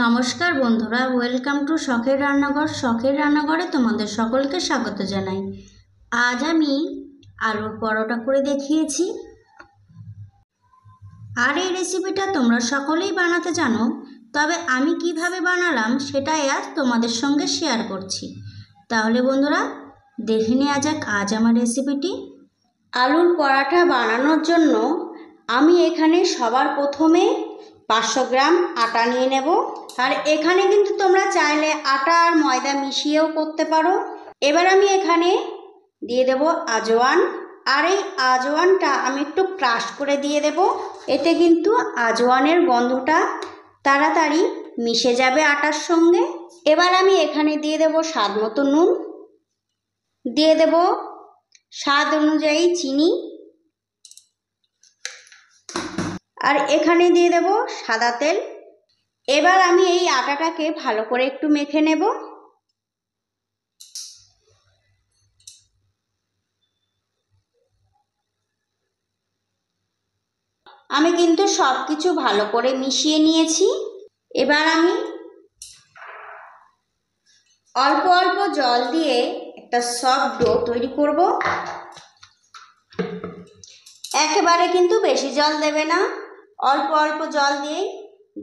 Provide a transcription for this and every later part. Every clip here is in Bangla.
নমস্কার বন্ধুরা, ওয়েলকাম টু শখের রান্নাঘর। শখের রান্নাঘরে তোমাদের সকলকে স্বাগত জানাই। আজ আমি আলুর পরোটা করে দেখিয়েছি। আর এই রেসিপিটা তোমরা সকলেই বানাতে জানো, তবে আমি কিভাবে বানালাম সেটাই আজ তোমাদের সঙ্গে শেয়ার করছি। তাহলে বন্ধুরা দেখে নেওয়া যাক আজ আমার রেসিপিটি। আলুর পরোটা বানানোর জন্য আমি এখানে সবার প্রথমে 500 গ্রাম আটা নিয়ে নেব। আর এখানে কিন্তু তোমরা চাইলে আটা আর ময়দা মিশিয়েও করতে পারো। এবার আমি এখানে দিয়ে দেব আজওয়ান। আর এই আজওয়ানটা আমি একটু ক্রাশ করে দিয়ে দেব। এতে কিন্তু আজওয়ানের গন্ধটা তাড়াতাড়ি মিশে যাবে আটার সঙ্গে। এবার আমি এখানে দিয়ে দেব স্বাদ মতো নুন, দিয়ে দেব স্বাদ অনুযায়ী চিনি, আর এখানে দিয়ে দেব সাদা তেল। এবার আমি এই আটাটাকে ভালো করে একটু মেখে নেব। আমি কিন্তু সব কিছু ভালো করে মিশিয়ে নিয়েছি। এবার আমি অল্প অল্প জল দিয়ে একটা সফট ডো তৈরি করব। একেবারে কিন্তু বেশি জল দেবে না, অল্প অল্প জল দিয়েই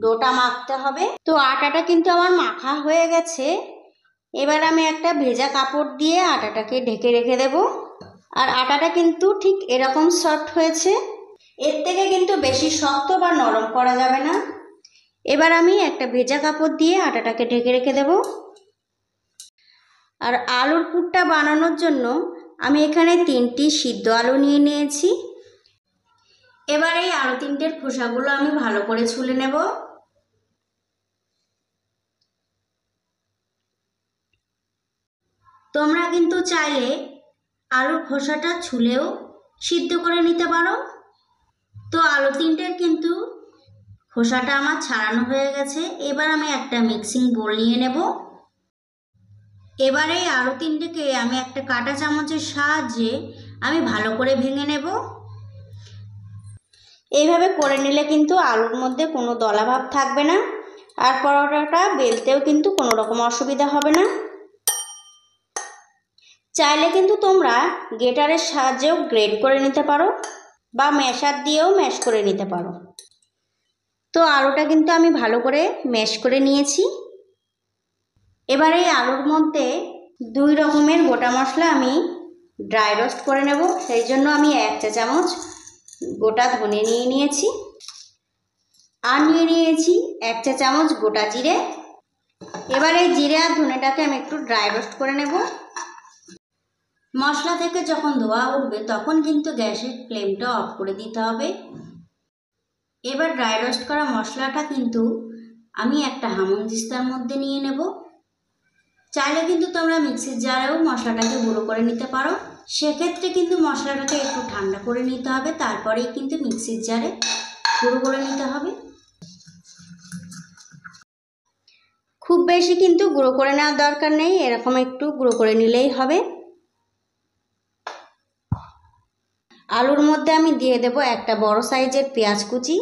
ডোটা মাখতে হবে। তো আটাটা কিন্তু আমার মাখা হয়ে গেছে। এবার আমি একটা ভেজা কাপড় দিয়ে আটাটাকে ঢেকে রেখে দেব। আর আটাটা কিন্তু ঠিক এরকম সফট হয়েছে, এর থেকে কিন্তু বেশি শক্ত বা নরম করা যাবে না। এবার আমি একটা ভেজা কাপড় দিয়ে আটাটাকে ঢেকে রেখে দেব। আর আলুর পুরটা বানানোর জন্য আমি এখানে 3টি সিদ্ধ আলু নিয়ে নিয়েছি। এবার এই আলু 3টের খোসাগুলো আমি ভালো করে ছুলে নেব। তোমরা কিন্তু চাইলে আলুর খোসাটা ছুলেও সিদ্ধ করে নিতে পারো। তো আলু 3টের কিন্তু খোসাটা আমার ছাড়ানো হয়ে গেছে। এবার আমি একটা মিক্সিং বোল নিয়ে নেব। এবারে এই আলু 3টেকে আমি একটা কাঁটা চামচের সাহায্যে আমি ভালো করে ভেঙে নেব। এইভাবে করে নিলে কিন্তু আলুর মধ্যে কোনো দলাভাব থাকবে না, আর পরোটাটা বেলতেও কিন্তু কোনো রকম অসুবিধা হবে না। চাইলে কিন্তু তোমরা গ্রেটারের সাহায্যেও গ্রেট করে নিতে পারো বা ম্যাশার দিয়েও ম্যাশ করে নিতে পারো। তো আলুটা কিন্তু আমি ভালো করে ম্যাশ করে নিয়েছি। এবারে এই আলুর মধ্যে 2 রকমের গোটা মশলা আমি ড্রাই রোস্ট করে নেব। সেই জন্য আমি 1 চা চামচ গোটা ধনে নিয়ে নিয়েছি, আর নিয়ে নিয়েছি 1 চা চামচ গোটা জিরে। এবারে জিরে আর ধনেটাকে আমি একটু ড্রাই রোস্ট করে নেব। মশলা থেকে যখন ধোয়া উঠবে তখন কিন্তু গ্যাসের ফ্লেমটা অফ করে দিতে হবে। এবার ড্রাই রোস্ট করা মশলাটা কিন্তু আমি একটা হামানদিস্তার মধ্যে নিয়ে নেব। চাইলে কিন্তু তোমরা মিক্সির জারেও মশলাটাকে গুঁড়ো করে নিতে পারো। সেক্ষেত্রে কিন্তু মশলাটাকে একটু ঠান্ডা করে নিতে হবে, তারপরেই কিন্তু মিক্সির জারে গুঁড়ো করে নিতে হবে। খুব বেশি কিন্তু গুঁড়ো করে নেওয়ার দরকার নেই, এরকম একটু গুঁড়ো করে নিলেই হবে। আলুর মধ্যে আমি দিয়ে দেব একটা বড় সাইজের পেঁয়াজ কুচি,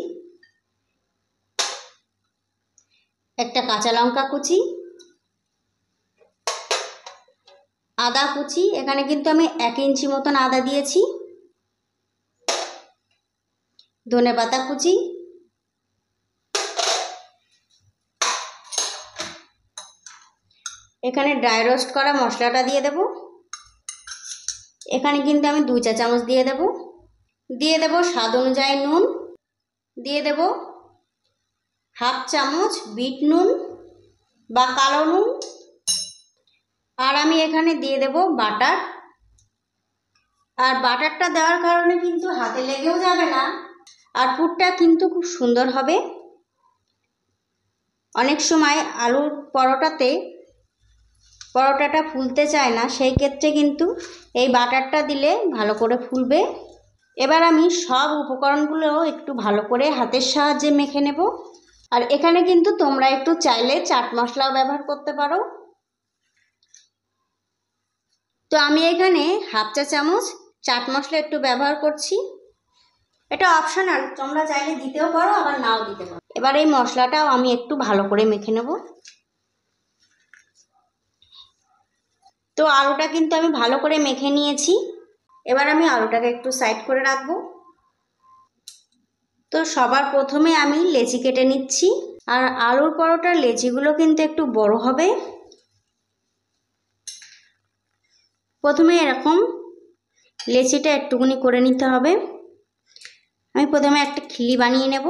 একটা কাঁচা লঙ্কা কুচি, আদা কুচি। এখানে কিন্তু আমি 1 ইঞ্চি মতন আদা দিয়েছি, ধনেপাতা কুচি, এখানে ড্রাই রোস্ট করা মশলাটা দিয়ে দেব। এখানে কিন্তু আমি 2 চা চামচ দিয়ে দেব স্বাদ অনুযায়ী নুন, দিয়ে দেব 1/2 চামচ বিট নুন বা কালো নুন, আর আমি এখানে দিয়ে দেব বাটার। আর বাটারটা দেওয়ার কারণে কিন্তু হাতে লেগেও যাবে না, আর পুরটা কিন্তু খুব সুন্দর হবে। অনেক সময় আলুর পরোটাটা ফুলতে চায় না, সেই ক্ষেত্রে কিন্তু এই বাটারটা দিলে ভালো করে ফুলবে। এবার আমি সব উপকরণগুলো একটু ভালো করে হাতের সাহায্যে মেখে নেব। আর এখানে কিন্তু তোমরা একটু চাইলে চাট মশলাও ব্যবহার করতে পারো। তো আমি এখানে 1/2 চা চামচ চাট মশলা একটু ব্যবহার করছি। এটা অপশনাল, তোমরা চাইলে দিতেও পারো আবার নাও দিতে পারো। এবার এই মশলাটাও আমি একটু ভালো করে মেখে নেব। তো আলুটা কিন্তু আমি ভালো করে মেখে নিয়েছি। এবার আমি আলুটাকে একটু সাইড করে রাখবো। তো সবার প্রথমে আমি লেচি কেটে নিচ্ছি। আর আলুর পরোটার লেচিগুলো কিন্তু একটু বড় হবে। প্রথমে এরকম লেচিটা একটুখানি করে নিতে হবে। আমি প্রথমে একটা খিলি বানিয়ে নেব।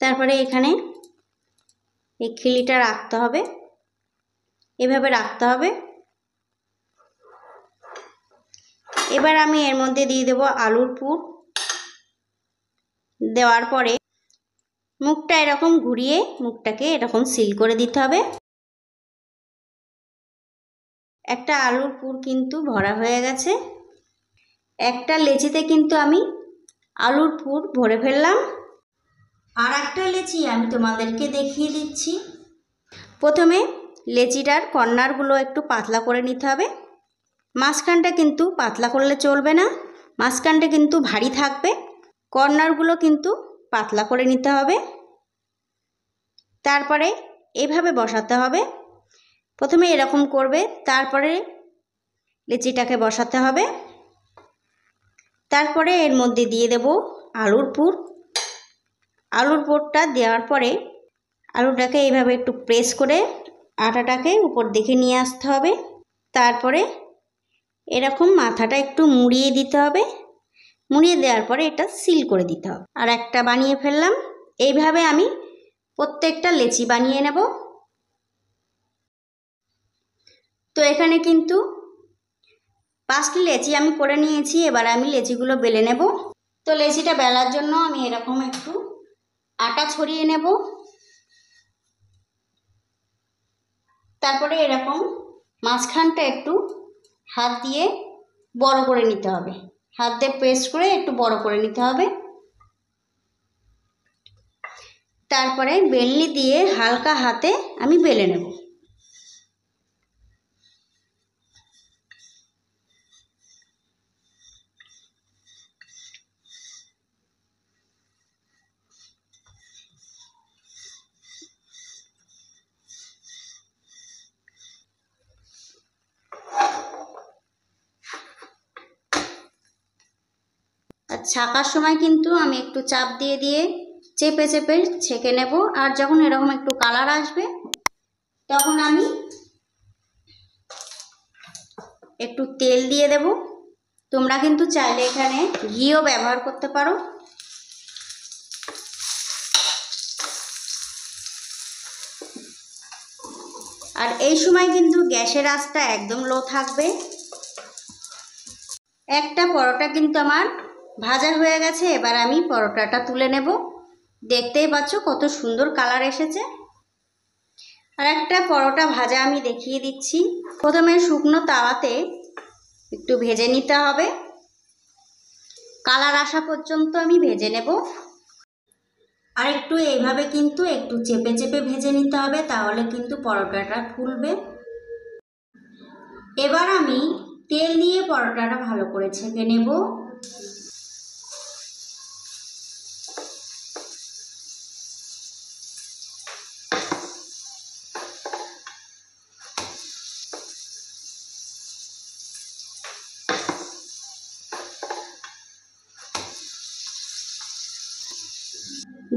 তারপরে এখানে এই খিলিটা রাখতে হবে, এভাবে রাখতে হবে। এবার আমি এর মধ্যে দিয়ে দেব আলুর পুর। দেওয়ার পরে মুখটা এরকম ঘুরিয়ে মুখটাকে এরকম সিল করে দিতে হবে। একটা আলুর পুর কিন্তু ভরা হয়ে গেছে। একটা লেচিতে কিন্তু আমি আলুর পুর ভরে ফেললাম। আর একটা লেচি আমি তোমাদেরকে দেখিয়ে দিচ্ছি। প্রথমে লেচিটার কর্নারগুলো একটু পাতলা করে নিতে হবে। মাঝখানটা কিন্তু পাতলা করলে চলবে না, মাঝখানটা কিন্তু ভারী থাকবে। কর্নারগুলো কিন্তু পাতলা করে নিতে হবে। তারপরে এভাবে বসাতে হবে। প্রথমে এরকম করবে, তারপরে লেচিটাকে বসাতে হবে। তারপরে এর মধ্যে দিয়ে দেব আলুর পুর। আলুর পুরটা দেওয়ার পরে আলুটাকে এইভাবে একটু প্রেস করে আটাটাকে উপর দিকে নিয়ে আসতে হবে। তারপরে এরকম মাথাটা একটু মুড়িয়ে দিতে হবে। মুড়িয়ে দেওয়ার পরে এটা সিল করে দিতে হবে। আর একটা বানিয়ে ফেললাম। এইভাবে আমি প্রত্যেকটা লেচি বানিয়ে নেব। তো এখানে কিন্তু 5টি লেচি আমি করে নিয়েছি। এবার আমি লেচিগুলো বেলে নেব। তো লেচিটা বেলার জন্য আমি এরকম একটু আটা ছড়িয়ে নেব। তারপরে এরকম মাঝখানটা একটু হাত দিয়ে বড় করে নিতে হবে। হাত দিয়ে প্রেস করে একটু বড় করে নিতে হবে। তারপরে বেলনি দিয়ে হালকা হাতে আমি বেলে নেব। আর ছাকার সময় কিন্তু আমি একটু চাপ দিয়ে দিয়ে চেপে চেপে ছেঁকে নেব। আর যখন এরকম একটু কালার আসবে তখন আমি একটু তেল দিয়ে দেব। তোমরা কিন্তু চাইলে এখানে ঘিও ব্যবহার করতে পারো। আর এই সময় কিন্তু গ্যাসের আঁচটা একদম লো থাকবে। একটা পরোটা কিন্তু আমার ভাজা হয়ে গেছে। এবার আমি পরোটাটা তুলে নেব। দেখতেই পাচ্ছ কত সুন্দর কালার এসেছে। আর একটা পরোটা ভাজা আমি দেখিয়ে দিচ্ছি। প্রথমে শুকনো তাওয়াতে একটু ভেজে নিতে হবে। কালার আসা পর্যন্ত আমি ভেজে নেব। আর একটু এইভাবে কিন্তু একটু চেপে চেপে ভেজে নিতে হবে, তাহলে কিন্তু পরোটাটা ফুলবে। এবার আমি তেল দিয়ে পরোটাটা ভালো করে ছেঁকে নেব।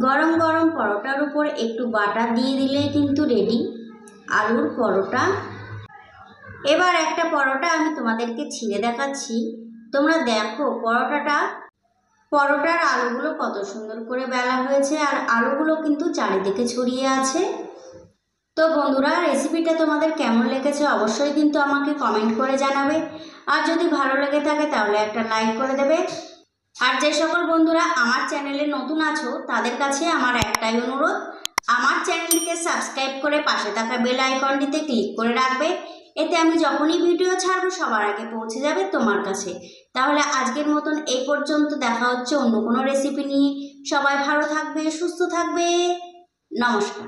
গরম গরম পরোটার উপর একটু বাটার দিয়ে দিলেই কিন্তু রেডি আলুর পরোটা। এবার একটা পরোটা আমি তোমাদেরকে ছিঁড়ে দেখাচ্ছি। তোমরা দেখো পরোটার আলুগুলো কত সুন্দর করে বেলা হয়েছে। আর আলুগুলো কিন্তু চারিদিকে ছড়িয়ে আছে। তো বন্ধুরা, রেসিপিটা তোমাদের কেমন লেগেছে অবশ্যই কিন্তু আমাকে কমেন্ট করে জানাবে। আর যদি ভালো লেগে থাকে তাহলে একটা লাইক করে দেবে। আর যে সকল বন্ধুরা আমার চ্যানেলে নতুন আছো তাদের কাছে আমার একটাই অনুরোধ, আমার চ্যানেলটিকে সাবস্ক্রাইব করে পাশে থাকা বেল আইকনটিতে ক্লিক করে রাখবে। এতে আমি যখনই ভিডিও ছাড়বো সবার আগে পৌঁছে যাবে তোমার কাছে। তাহলে আজকের মতন এই পর্যন্ত। দেখা হচ্ছে অন্য কোনো রেসিপি নিয়ে। সবাই ভালো থাকবে, সুস্থ থাকবে। নমস্কার।